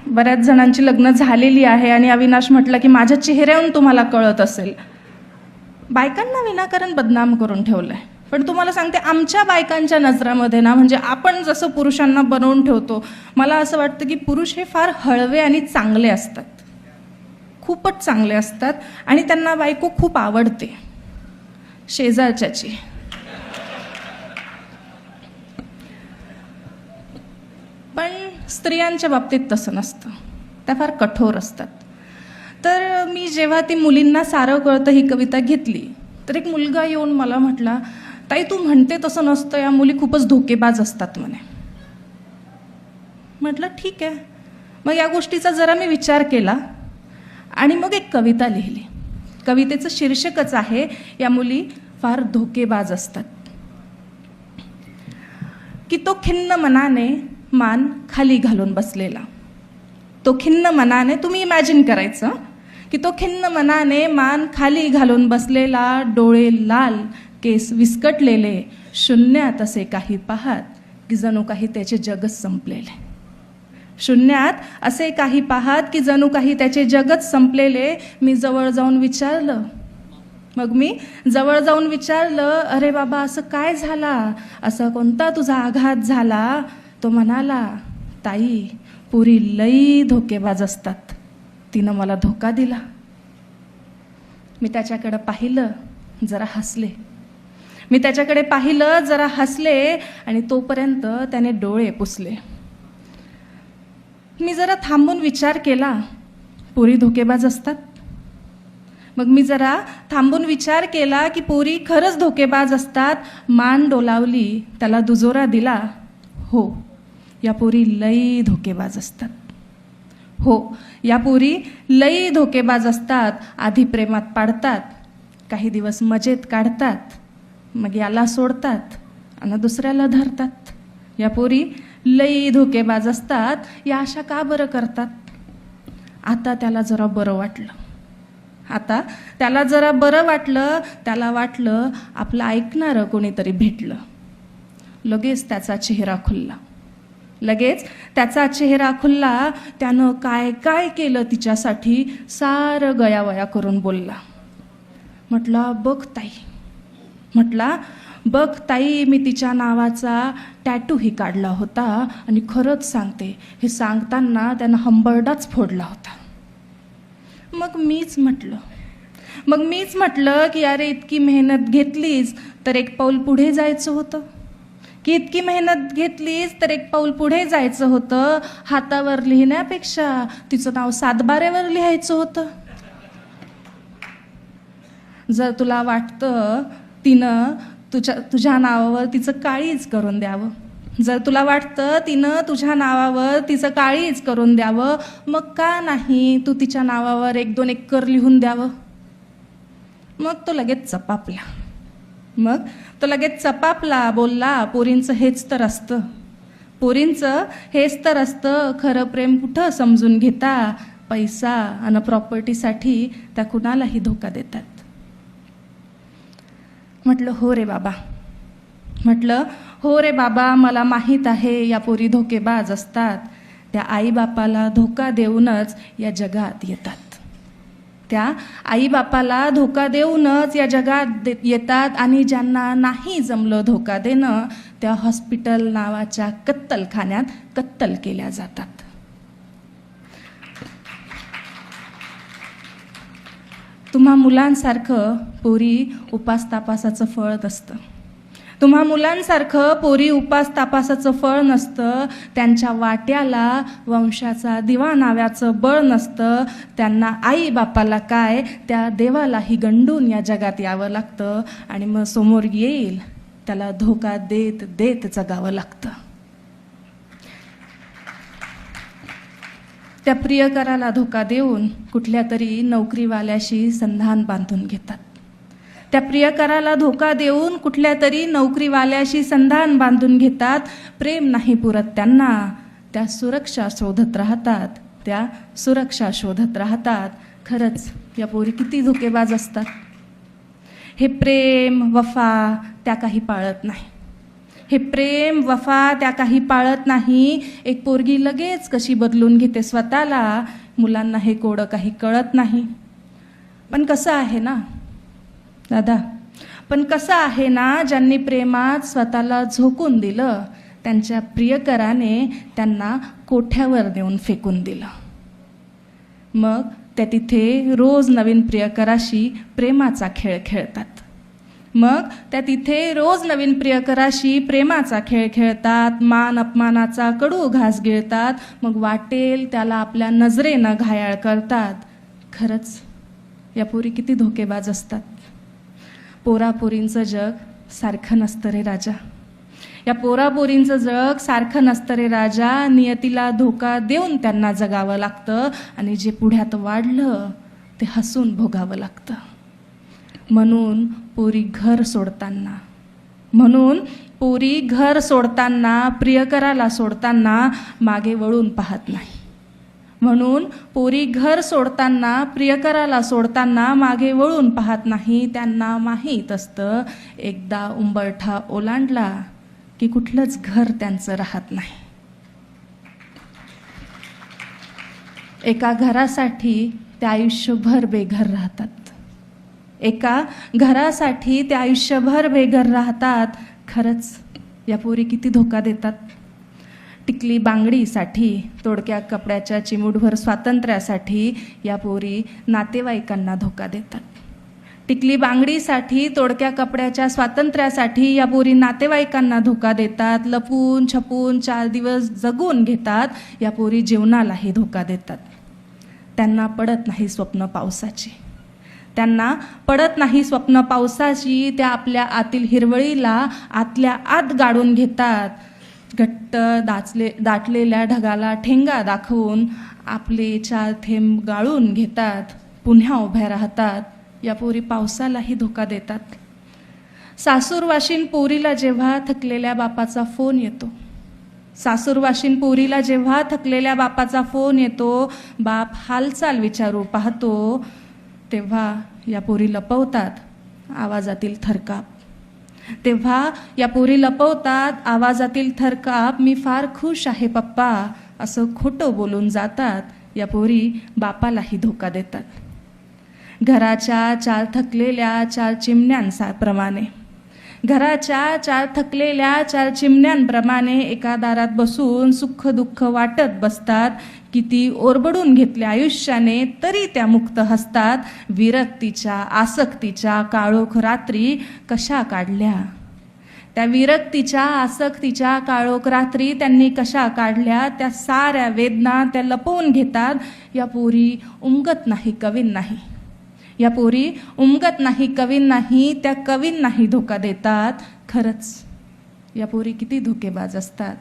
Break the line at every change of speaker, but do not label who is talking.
बऱ्याच जणांची लग्न झालेली आहे आणि अविनाश म्हटलं की माझ्या चेहऱ्यावरून तुम्हाला कळत असेल. बायकांना विनाकारण बदनाम करून ठेवलंय. पण तुम्हाला सांगते, आमच्या बायकांच्या नजरामध्ये ना, म्हणजे आपण जसं पुरुषांना बनवून ठेवतो, मला असं वाटतं की पुरुष हे फार हळवे आणि चांगले असतात, खूपच चांगले असतात आणि त्यांना बायको खूप आवडते, शेजारच्याची. पण स्त्रियांच्या बाबतीत तसं नसतं, त्या फार कठोर असतात. तर मी जेव्हा ती मुलींना सारं कळतं ही कविता घेतली, तर एक मुलगा येऊन मला म्हटला, ताई तू म्हणते तसं नसतं, या मुली खूपच धोकेबाज असतात म्हणे. म्हटलं ठीक आहे. मग या गोष्टीचा जरा मी विचार केला आणि मग एक कविता लिहिली. कवितेचं शीर्षकच आहे, या मुली फार धोकेबाज असतात. की तो खिन्न मनाने मान खाली घालून बसलेला, तो खिन्न मनाने, तुम्ही इमॅजिन करायचं की तो खिन्न मनाने मान खाली घालून बसलेला, डोळे लाल, केस विस्कटलेले, शून्यात असे काही पाहत की जणू काही त्याचे जगच संपलेले. शून्यात असे काही पाहत की जणू काही त्याचे जगच संपलेले. मी जवळ जाऊन विचारलं, अरे बाबा असं काय झाला, असा कोणता तुझा आघात झाला? तो म्हणाला, ताई पुरी लई धोकेबाज असतात, तिनं मला धोका दिला. मी त्याच्याकडे पाहिलं, जरा हसले आणि तोपर्यंत त्याने डोळे पुसले. मी जरा थांबून विचार केला, पोरी धोकेबाज असतात. मग मी जरा थांबून विचार केला की पोरी खरंच धोकेबाज असतात. मान डोलावली, त्याला दुजोरा दिला. हो, या पोरी लई धोकेबाज असतात. या पोरी लई धोकेबाज असतात. आधी प्रेमात पाडतात, काही दिवस मजेत काढतात, मग याला सोडतात आणि दुसऱ्याला धरतात. या पोरी लई धोकेबाज असतात. या अशा का बरं करतात? आता त्याला जरा बरं वाटलं. त्याला वाटलं आपलं ऐकणारं कोणीतरी भेटलं. लगेच त्याचा चेहरा खुलला. त्यानं काय काय केलं तिच्यासाठी सारं गयावया करून बोलला. म्हटला बघ ताई, मी तिच्या नावाचा टॅटूही काढला होता आणि खरंच सांगते, हे सांगताना त्यानं हंबरडाच फोडला होता. मग मीच म्हटलं की अरे इतकी मेहनत घेतलीस तर एक पाऊल पुढे जायचं होतं. हातावर लिहिण्यापेक्षा तिचं नाव सातबाऱ्यावर लिहायचं होतं. जर तुला वाटतं तिनं तुझ्या नावावर तिचं काळीज करून द्यावं, मग का नाही तू तिच्या नावावर 1-2 एकर लिहून द्यावं? मग तो लगेच चपापला, बोलला, पोरींचं हेच तर असतं. खरं प्रेम कुठं समजून घेता, पैसा आणि प्रॉपर्टीसाठी त्या कुणालाही धोका देतात. म्हटलं हो रे बाबा, मला माहीत आहे या पोरी धोकेबाज असतात. त्या आईबापाला धोका देऊनच या जगात येतात. आणि ज्यांना नाही जमलं धोका देणं, त्या हॉस्पिटल नावाच्या कत्तलखान्यात कत्तल केल्या जातात. तुम्हा मुलांसारखं पोरी उपास तापासाचं फळ नसतं. त्यांच्या वाट्याला वंशाचा दिवा नाव्याचं बळ नसतं. त्यांना आई बापाला काय, त्या देवालाही गंडून या जगात यावं लागतं आणि मग समोर येईल त्याला धोका देत देत जगावं लागतं. त्या प्रियकराला धोका देऊन कुठल्या तरी नोकरीवाल्याशी संधान बांधून घेतात. प्रेम नाही पुरत त्यांना, त्या सुरक्षा शोधत राहतात. खरंच या पोरी किती धोकेबाज असतात. हे प्रेम वफा त्या काही पाळत नाही. हे प्रेम वफा त्या काही पाळत नाही. एक पोरगी लगेच कशी बदलून घेते स्वतःला. मुलांना हे कोडं काही कळत नाही. पण कसं आहे ना दादा, पण कसं आहे ना, ज्यांनी प्रेमात स्वतःला झोकून दिलं त्यांच्या प्रियकराने त्यांना कोठ्यावर नेऊन फेकून दिलं. मग त्या तिथे रोज नवीन प्रियकराशी प्रेमाचा खेळ खेळतात. मग त्या तिथे रोज नवीन प्रियकराशी प्रेमाचा खेळ खेळतात. मान अपमानाचा कडू घास गिळतात. मग वाटेल त्याला आपल्या नजरेनं घायाळ करतात. खरंच या पोरी किती धोकेबाज असतात. पोरापोरींचं जग सारखं नसतं रे राजा. या पोरापोरींचं जग सारखं नसतं रे राजा. नियतीला धोका देऊन त्यांना जगावं लागतं आणि जे पुढ्यात वाढलं ते हसून भोगावं लागतं. म्हणून पोरी घर सोडताना प्रियकराला सोडताना मागे वळून पाहत नाही. म्हणून पोरी घर सोडताना प्रियकराला सोडताना मागे वळून पाहत नाही. त्यांना माहीत असतं एकदा उंबरठा ओलांडला की कुठलंच घर त्यांचं राहत नाही. एका घरासाठी ते आयुष्यभर बेघर राहतात. एका घरासाठी ते आयुष्यभर बेघर राहतात. खरंच या पोरी किती धोका देतात. टिकली बांगडीसाठी, तोडक्या कपड्याच्या चिमूटभर स्वातंत्र्यासाठी या पोरी नातेवाईकांना धोका देतात. टिकली बांगडीसाठी, तोडक्या कपड्याच्या स्वातंत्र्यासाठी या पोरी नातेवाईकांना धोका देतात. लपून छपून 4 दिवस जगून घेतात. या पोरी जीवनालाही धोका देतात. त्यांना पडत नाही स्वप्न पावसाची. त्या आपल्या आतील हिरवळीला आतल्या आत गाडून घेतात. घट्ट दाटलेल्या ढगाला ठेंगा दाखवून आपले 4 थेंब गाळून घेतात. पुन्हा उभ्या राहतात. या पोरी पावसालाही धोका देतात. सासूरवाशीन पोरीला जेव्हा थकलेल्या बापाचा फोन येतो, बाप हालचाल विचारू पाहतो, तेव्हा या पोरी लपवतात आवाजातील थरकाप. मी फार खुश आहे पप्पा असं खोटं बोलून जातात. या पोरी बापालाही धोका देतात. घराच्या 4 थकलेल्या 4 चिमण्यांप्रमाणे एका दारात बसून सुख दुःख वाटत बसतात. किती ओरबडून घेतले आयुष्याने तरी त्या मुक्त हसतात. विरक्तीच्या आसक्तीच्या काळोख रात्री कशा काढल्या, त्या विरक्तीच्या आसक्तीच्या काळोख रात्री त्यांनी कशा काढल्या. त्या साऱ्या वेदना त्या लपवून घेतात. या पोरी उमगत नाही कवींनाही, त्या कवींनाही धोका देतात. खरंच या पोरी किती धोकेबाज असतात.